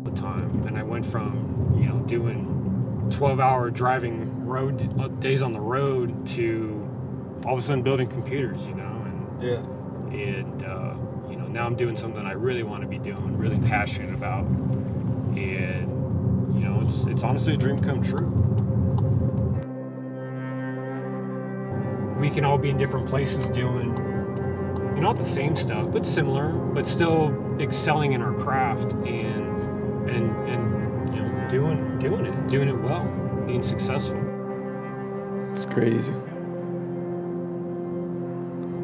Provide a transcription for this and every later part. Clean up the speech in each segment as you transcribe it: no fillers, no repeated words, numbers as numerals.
the time, and I went from, you know, doing 12-hour driving road days on the road to all of a sudden building computers, you know, and you know, now I'm doing something I really want to be doing, really passionate about, and you know, it's honestly a dream come true. We can all be in different places doing, you know, not the same stuff, but similar, but still excelling in our craft and you know, doing it well, being successful. It's crazy.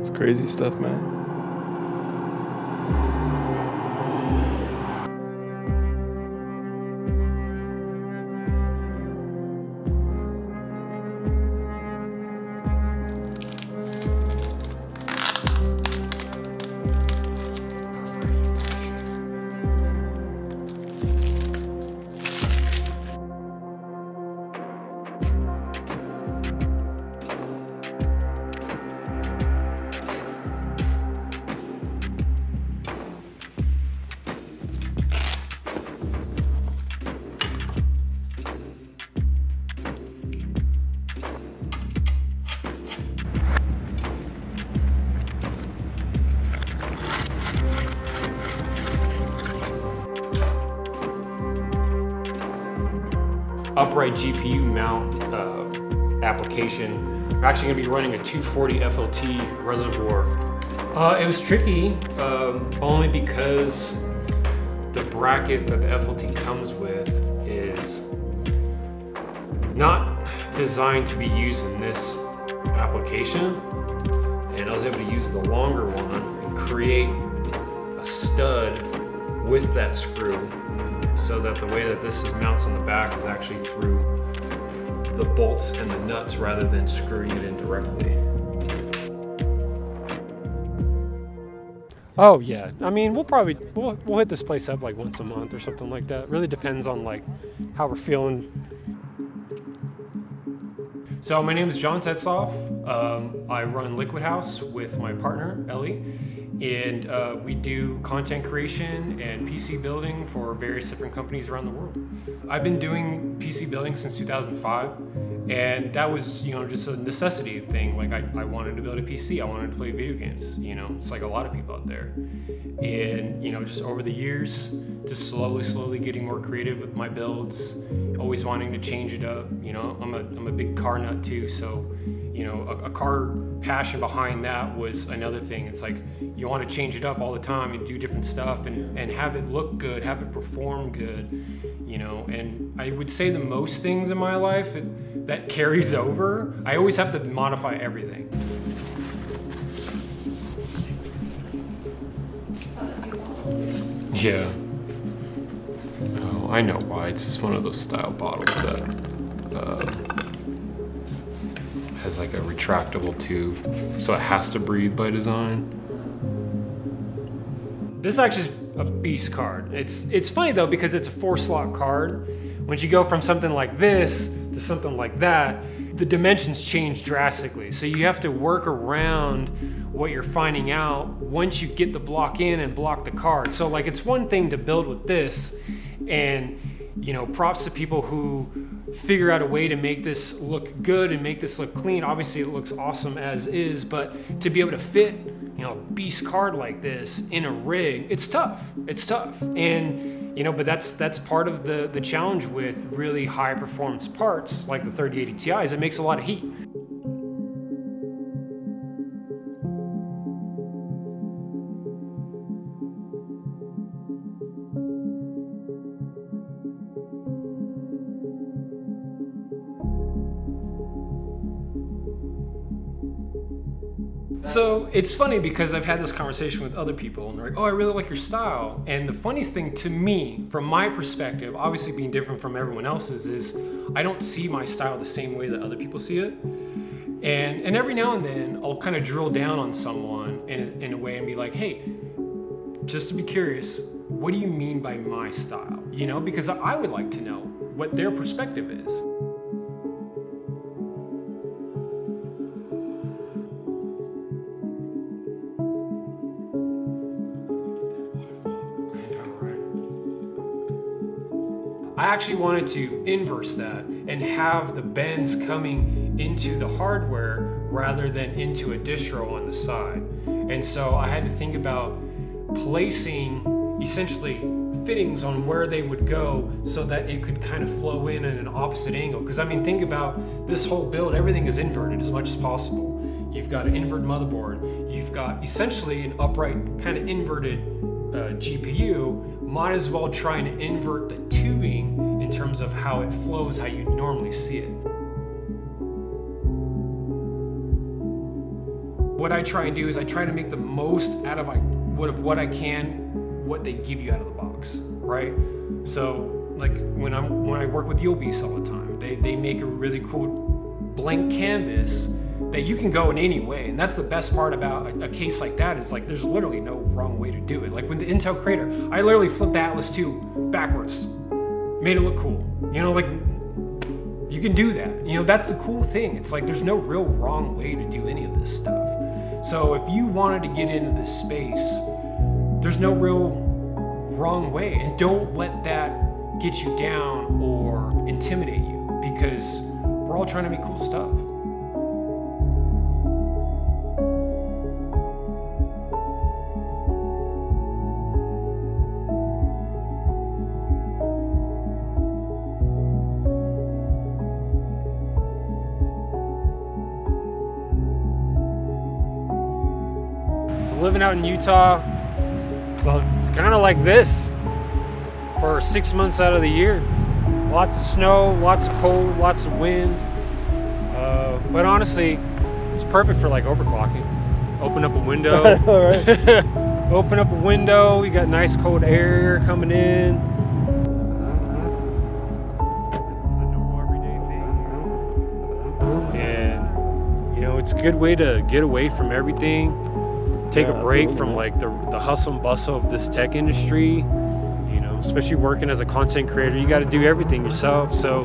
It's crazy stuff, man. Upright GPU mount application. We're actually going to be running a 240 FLT reservoir. It was tricky only because the bracket that the FLT comes with is not designed to be used in this application, and I was able to use the longer one and create a stud with that screw, so that the way that this mounts on the back is actually through the bolts and the nuts rather than screwing it in directly. Oh yeah, I mean, we'll hit this place up like once a month or something like that. Really depends on like how we're feeling. So my name is John Tetzlaff. I run LiquidHaus with my partner, Ellie. And we do content creation and PC building for various different companies around the world. I've been doing PC building since 2005, and that was, you know, just a necessity thing. Like I wanted to build a PC, I wanted to play video games, you know, it's like a lot of people out there. And, you know, just over the years, just slowly getting more creative with my builds, always wanting to change it up. You know, I'm a big car nut too, so, you know, a car passion behind that was another thing. It's like you want to change it up all the time and do different stuff and have it look good, have it perform good, you know. And I would say the most things in my life that carries over, I always have to modify everything. Yeah. Oh, I know why. It's just one of those style bottles that has like a retractable tube, so it has to breathe by design. This actually is a beast card. It's funny though, because it's a 4-slot card. Once you go from something like this to something like that, the dimensions change drastically. So you have to work around what you're finding out once you get the block in and block the card. So like, it's one thing to build with this, and you know, props to people who figure out a way to make this look good and make this look clean. Obviously it looks awesome as is, but to be able to fit, you know, a beast card like this in a rig, it's tough. It's tough. And, you know, but that's part of the challenge with really high performance parts like the 3080 Ti is it makes a lot of heat. So it's funny because I've had this conversation with other people and they're like, oh, I really like your style. And the funniest thing to me, from my perspective, obviously being different from everyone else's, is I don't see my style the same way that other people see it. And every now and then I'll kind of drill down on someone in a way and be like, hey, just to be curious, what do you mean by my style? You know, because I would like to know what their perspective is. I actually wanted to inverse that and have the bends coming into the hardware rather than into a distro on the side. And so I had to think about placing essentially fittings on where they would go so that it could kind of flow in at an opposite angle. Because I mean, think about this whole build, everything is inverted as much as possible. You've got an inverted motherboard, you've got essentially an upright kind of inverted GPU. Might as well try and invert the tubing in terms of how it flows, how you normally see it. What I try and do is I try to make the most out of what I can, what they give you out of the box, right? So like when I work with Yobis all the time, they make a really cool blank canvas that you can go in any way. And that's the best part about a case like that, is like there's literally no wrong way to do it. Like with the Intel Creator, I literally flipped the Atlas 2 backwards, made it look cool. You know, like you can do that. You know, that's the cool thing. It's like there's no real wrong way to do any of this stuff. So if you wanted to get into this space, there's no real wrong way. And don't let that get you down or intimidate you, because we're all trying to make cool stuff. Living out in Utah, so it's kind of like this for 6 months out of the year. Lots of snow, lots of cold, lots of wind. But honestly, it's perfect for like overclocking. Open up a window. Open up a window, you got nice cold air coming in. This is a normal everyday thing. And you know, it's a good way to get away from everything. Take a break from like the hustle and bustle of this tech industry, you know, especially working as a content creator. You got to do everything yourself. So